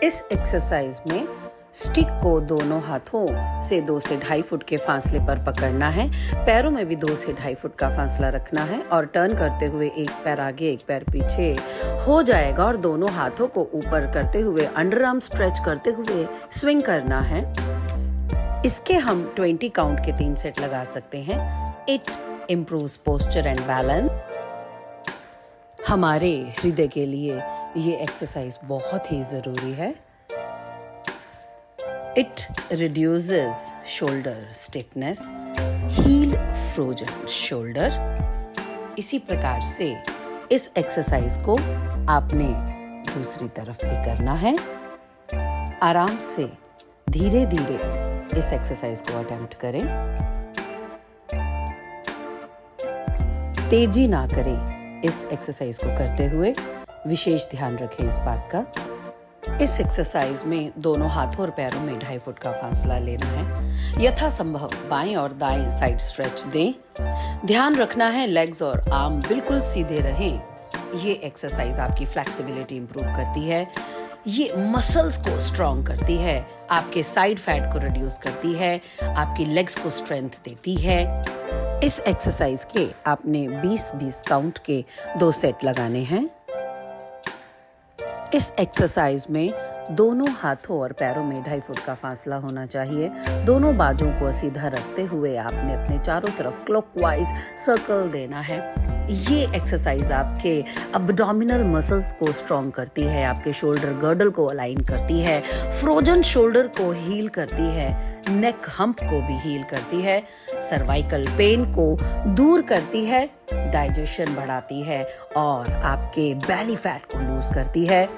इस एक्सरसाइज में स्टिक को दोनों हाथों से 2 से 2.5 फुट के फासले पर पकड़ना है। पैरों में भी 2 से 2.5 फुट का फासला रखना है और टर्न करते हुए एक पैर आगे एक पैर पीछे हो जाएगा और दोनों हाथों को ऊपर करते हुए अंडर आर्म स्ट्रेच करते हुए स्विंग करना है। इसके हम 20 काउंट के 3 सेट लगा सकते हैं। It improves posture and balance. हमारे हृदय के लिए ये एक्सरसाइज बहुत ही ज़रूरी है। It reduces shoulder stiffness, heel frozen shoulder। इसी प्रकार से इस एक्सरसाइज को आपने दूसरी तरफ भी करना है। आराम से धीरे धीरे इस एक्सरसाइज को अटेम्प्ट करें। तेजी ना करें इस एक्सरसाइज को करते हुए, विशेष ध्यान रखें इस बात का। इस एक्सरसाइज में दोनों हाथों और पैरों में 2.5 फुट का फासला लेना है। यथासंभव बाएं और दाएं साइड स्ट्रेच दें। ध्यान रखना है लेग्स और आर्म बिल्कुल सीधे रहें। ये एक्सरसाइज आपकी फ्लेक्सिबिलिटी इंप्रूव करती है, ये मसल्स को स्ट्रॉन्ग करती है, आपके साइड फैट को रिड्यूस करती है, आपकी लेग्स को स्ट्रेंथ देती है। इस एक्सरसाइज के आपने 20-20 काउंट के 2 सेट लगाने हैं। इस एक्सरसाइज में दोनों हाथों और पैरों में 2.5 फुट का फासला होना चाहिए। दोनों बाजुओं को सीधा रखते हुए आपने अपने चारों तरफ क्लॉकवाइज सर्कल देना है। ये एक्सरसाइज आपके अब्डोमिनल मसल्स को स्ट्रॉन्ग करती है, आपके शोल्डर गर्डल को अलाइन करती है, फ्रोजन शोल्डर को हील करती है, नेक हम्प को भी हील करती है, सर्वाइकल पेन को दूर करती है, डाइजेशन बढ़ाती है और आपके बेली फैट को लूज करती है।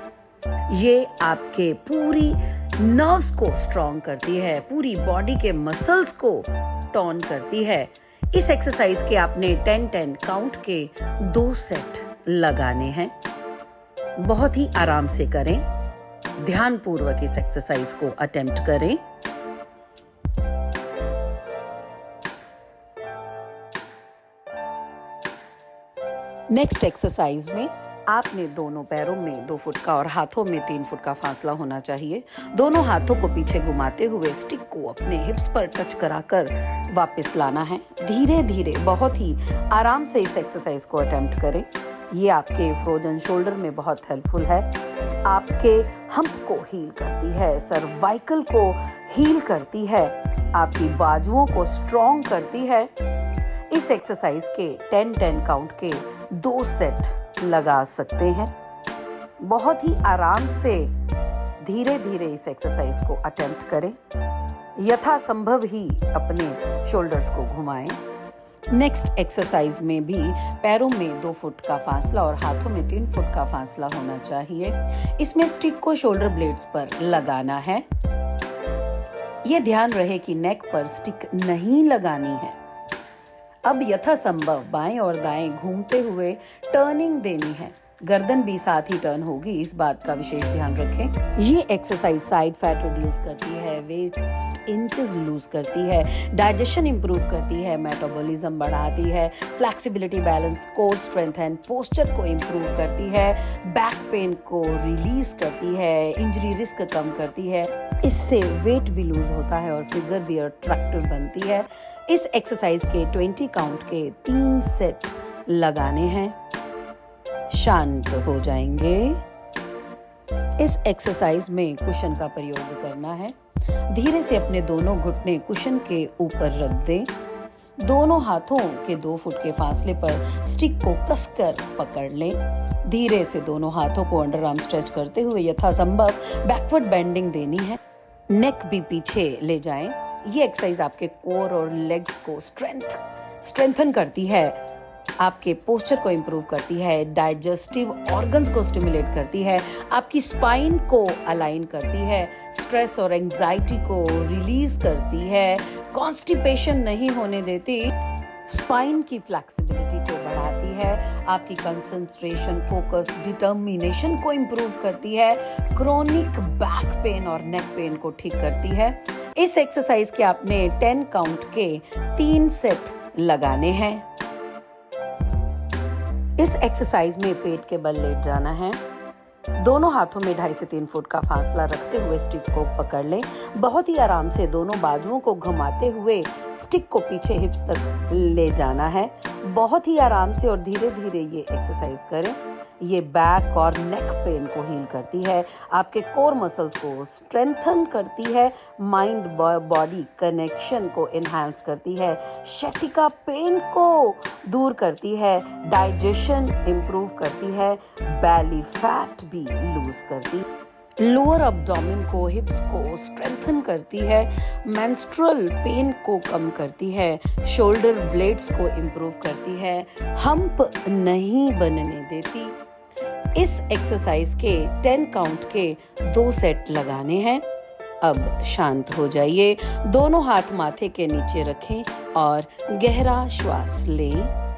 ये आपके पूरी नर्व्स को स्ट्रॉन्ग करती है, पूरी बॉडी के मसल्स को टॉन करती है। इस एक्सरसाइज के आपने 10-10 काउंट के 2 सेट लगाने हैं। बहुत ही आराम से करें, ध्यानपूर्वक इस एक्सरसाइज को अटेम्प्ट करें। नेक्स्ट एक्सरसाइज में आपने दोनों पैरों में 2 फुट का और हाथों में 3 फुट का फासला होना चाहिए। दोनों हाथों को पीछे घुमाते हुए स्टिक को अपने हिप्स पर टच कराकर वापस लाना है। धीरे धीरे बहुत ही आराम से इस एक्सरसाइज को अटेम्प्ट करें। ये आपके फ्रोजन शोल्डर में बहुत हेल्पफुल है, आपके हम्प को हील करती है, सर्वाइकल को हील करती है, आपकी बाजुओं को स्ट्रॉन्ग करती है। इस एक्सरसाइज के 10-10 काउंट के 2 सेट लगा सकते हैं। बहुत ही आराम से धीरे धीरे इस एक्सरसाइज को अटेम्प्ट करें। यथासंभव ही अपने शोल्डर्स को घुमाएं। नेक्स्ट एक्सरसाइज में भी पैरों में 2 फुट का फासला और हाथों में 3 फुट का फासला होना चाहिए। इसमें स्टिक को शोल्डर ब्लेड्स पर लगाना है। यह ध्यान रहे कि नेक पर स्टिक नहीं लगानी है। अब यथासंभव बाएं और दाएं घूमते हुए टर्निंग देनी है। गर्दन भी साथ ही टर्न होगी, इस बात का विशेष ध्यान रखें। ये एक्सरसाइज साइड फैट रिड्यूस करती है, वेस्ट इंचेस लूज करती है, डाइजेशन इंप्रूव करती है, मेटाबॉलिज्म बढ़ाती है, flexibility, balance, core strength and posture को इंप्रूव करती है, बैक पेन को रिलीज करती है, इंजरी रिस्क कम करती है। इससे वेट भी लूज होता है और फिगर भी अट्रैक्टिव बनती है। इस एक्सरसाइज के 20 काउंट के 3 सेट लगाने हैं। शांत हो जाएंगे। इस एक्सरसाइज में कुशन का प्रयोग करना है। धीरे से अपने दोनों घुटने कुशन के ऊपर रख दें। दोनों हाथों के 2 फुट के फासले पर स्टिक को कसकर पकड़ लें। धीरे से दोनों हाथों को अंडर आर्म स्ट्रेच करते हुए यथासंभव बैकवर्ड बेंडिंग देनी है। नेक भी पीछे ले जाएं। ये एक्सरसाइज आपके कोर और लेग्स को स्ट्रेंथन करती है, आपके पोस्चर को इंप्रूव करती है, डाइजेस्टिव ऑर्गन्स को स्टिमुलेट करती है, आपकी स्पाइन को अलाइन करती है, स्ट्रेस और एंजाइटी को रिलीज करती है, कॉन्स्टिपेशन नहीं होने देती, स्पाइन की फ्लेक्सिबिलिटी को बढ़ाती है, आपकी कंसंट्रेशन, फोकस, डिटर्मिनेशन को इंप्रूव करती है, क्रोनिक बैक पेन और नेक पेन को ठीक करती है। इस एक्सरसाइज के आपने 10 काउंट के 3 सेट लगाने हैं। इस एक्सरसाइज में पेट के बल लेट जाना है। दोनों हाथों में 2.5 से 3 फुट का फासला रखते हुए स्टिक को पकड़ लें। बहुत ही आराम से दोनों बाजुओं को घुमाते हुए स्टिक को पीछे हिप्स तक ले जाना है। बहुत ही आराम से और धीरे धीरे ये एक्सरसाइज करें। ये बैक और नेक पेन को हील करती है, आपके कोर मसल्स को स्ट्रेंथन करती है, माइंड बॉडी कनेक्शन को एनहांस करती है, शटिका पेन को दूर करती है, डाइजेशन इंप्रूव करती है, बेली फैट भी लूज करती है, लोअर अब्डोमेन को, हिप्स को स्ट्रेंथन करती है, मेंस्ट्रुअल पेन को कम करती है, शोल्डर ब्लेड्स को इम्प्रूव करती है, हम्प नहीं बनने देती। इस एक्सरसाइज के 10 काउंट के 2 सेट लगाने हैं। अब शांत हो जाइए, दोनों हाथ माथे के नीचे रखें और गहरा श्वास लें।